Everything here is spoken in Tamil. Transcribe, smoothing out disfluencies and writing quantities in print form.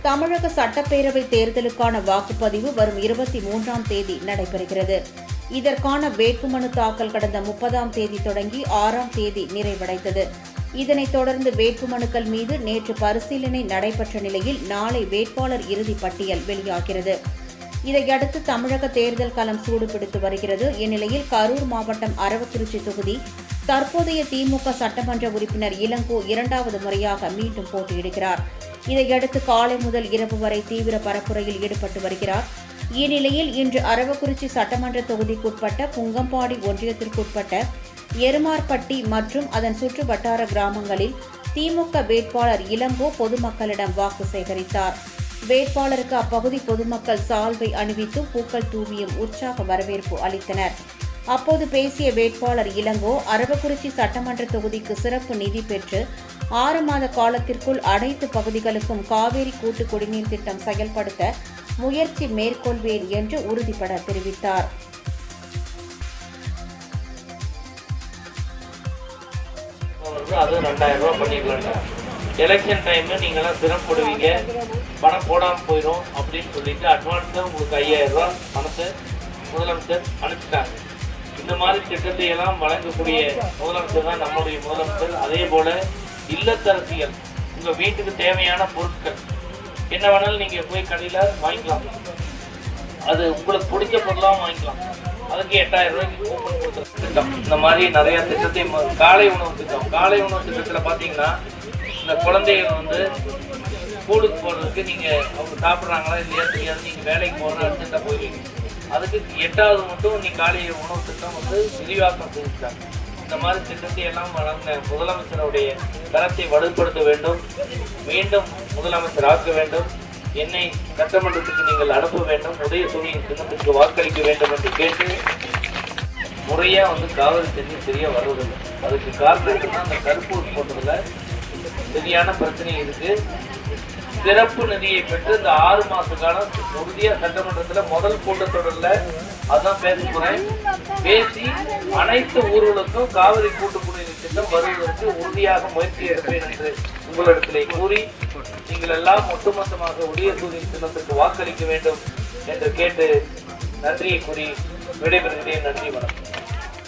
தமிழக சட்டப்பேரவை தேர்தலுக்கான வாக்குப்பதிவு வரும் 23ஆம் தேதி நடைபெறுகிறது. இதற்கான வேட்புமனு தாக்கல் கடந்த 30ஆம் தேதி தொடங்கி 6ஆம் தேதி நிறைவடைந்தது. இதனைத் தொடர்ந்து வேட்புமனுக்கள் மீது நேற்று பரிசீலனை நடைபெற்ற நிலையில் நாளை வேட்பாளர் இறுதிப் பட்டியல் வெளியாகிறது. இதையடுத்து தமிழக தேர்தல் களம் சூடுபிடித்து வருகிறது. இந்நிலையில் கரூர் மாவட்டம் அரவக்குறிச்சி தொகுதி தற்போதைய திமுக சட்டமன்ற உறுப்பினர் இளங்கோ 2வது முறையாக மீண்டும் போட்டியிடுகிறார். இதையடுத்து காலை முதல் இரவு வரை தீவிர பரப்புரையில் ஈடுபட்டு வருகிறார். இந்நிலையில் இன்று அரவக்குறிச்சி சட்டமன்ற தொகுதிக்குட்பட்ட புங்கம்பாடி ஒன்றியத்திற்குட்பட்ட எருமார்பட்டி மற்றும் அதன் சுற்று வட்டார கிராமங்களில் திமுக வேட்பாளர் இளங்கோ பொதுமக்களிடம் வாக்கு சேகரித்தார். வேட்பாளருக்கு அப்பகுதி பொதுமக்கள் சால்வை அணிவித்தும் பூக்கள் தூவியும் உற்சாக வரவேற்பு அளித்தனர். அப்போது பேசிய வேட்பாளர் இளங்கோ அரவக்குறிச்சி சட்டமன்ற தொகுதிக்கு சிறப்பு நிதி பெற்று 6 மாத காலத்திற்குள் அனைத்து பகுதிகளுக்கும் காவேரி கூட்டு குடிநீர் திட்டம் செயல்படுத்த முயற்சி மேற்கொள்வேன் என்று உறுதிபட தெரிவித்தார். அது 2000 ரூபாய் பண்ணிக்கலாம். எலெக்ஷன் டைம்ல நீங்களாம் தினம் போடுவீங்க, பணம் போடாமல் போயிடும் அப்படின்னு சொல்லிட்டு அட்வான்ஸாக உங்களுக்கு 5000 ரூபாய் பணத்தை முதலமைச்சர் அனுப்பிச்சிட்டாங்க. இந்த மாதிரி திட்டத்தை எல்லாம் வழங்கக்கூடிய முதலமைச்சர் தான் நம்முடைய முதலமைச்சர். அதே போல இல்லத்தரசிகள் உங்க வீட்டுக்கு தேவையான பொருட்கள் என்ன வேணாலும் நீங்க போய் கடையில வாங்கிக்கலாம். அது உங்களுக்கு பிடிச்ச பொருளாகவும் வாங்கிக்கலாம். அதுக்கு 8000 ரூபாய்க்கு கூப்பன் கொடுத்துருக்கோம். இந்த மாதிரி நிறைய திட்டத்தை காலை உணவு திட்டம். காலை உணவு திட்டத்துல பாத்தீங்கன்னா இந்த குழந்தைகள் ஸ்கூலுக்கு போறதுக்கு நீங்க அவங்க சாப்பிட்றாங்களா இல்லையா தெரியாது, நீங்க வேலைக்கு போகிற அர்ஜென்ட்டாக போயிருவீங்க. அதுக்கு 8வது மட்டும் நீ காலை உணவு திட்டம் விரிவாக்கம் செஞ்சுட்டாங்க. இந்த மாதிரி திட்டத்தை எல்லாம் வழங்க முதலமைச்சருடைய தரத்தை வலுப்படுத்த வேண்டும், மீண்டும் முதலமைச்சர் ஆக்க வேண்டும், என்னை சட்டமன்றத்துக்கு நீங்கள் அனுப்ப வேண்டும், உதயசூரியன் சின்னத்திற்கு வாக்களிக்க வேண்டும் என்று கேட்டு முறையா காவிரி தண்ணி சரியா வருவதில்லை. அதுக்கு காரணம் என்னன்னா அந்த கருப்பூர் போட்டதுல சரியான பிரச்சனை இருக்கு. சிறப்பு நிதியை பெற்று இந்த 6 மாச காலம் உறுதியா சட்டமன்றத்துல முதல் கூட்டத்தொடர்ல அதான் பேச போறேன். பேசி அனைத்து ஊர்களுக்கும் காவிரி கூட்டு குடிநீர் திட்டம் வருவதற்கு உறுதியாக முயற்சி எடுப்பேன் என்று உங்களிடத்திலே கூறி நீங்கள் எல்லாம் ஒட்டுமொத்தமாக உதயசூரியன் சின்னத்துக்கு வாக்களிக்க வேண்டும் என்று கேட்டு நன்றியை கூறி விடைபெறுகிறேன். நன்றி, வணக்கம்.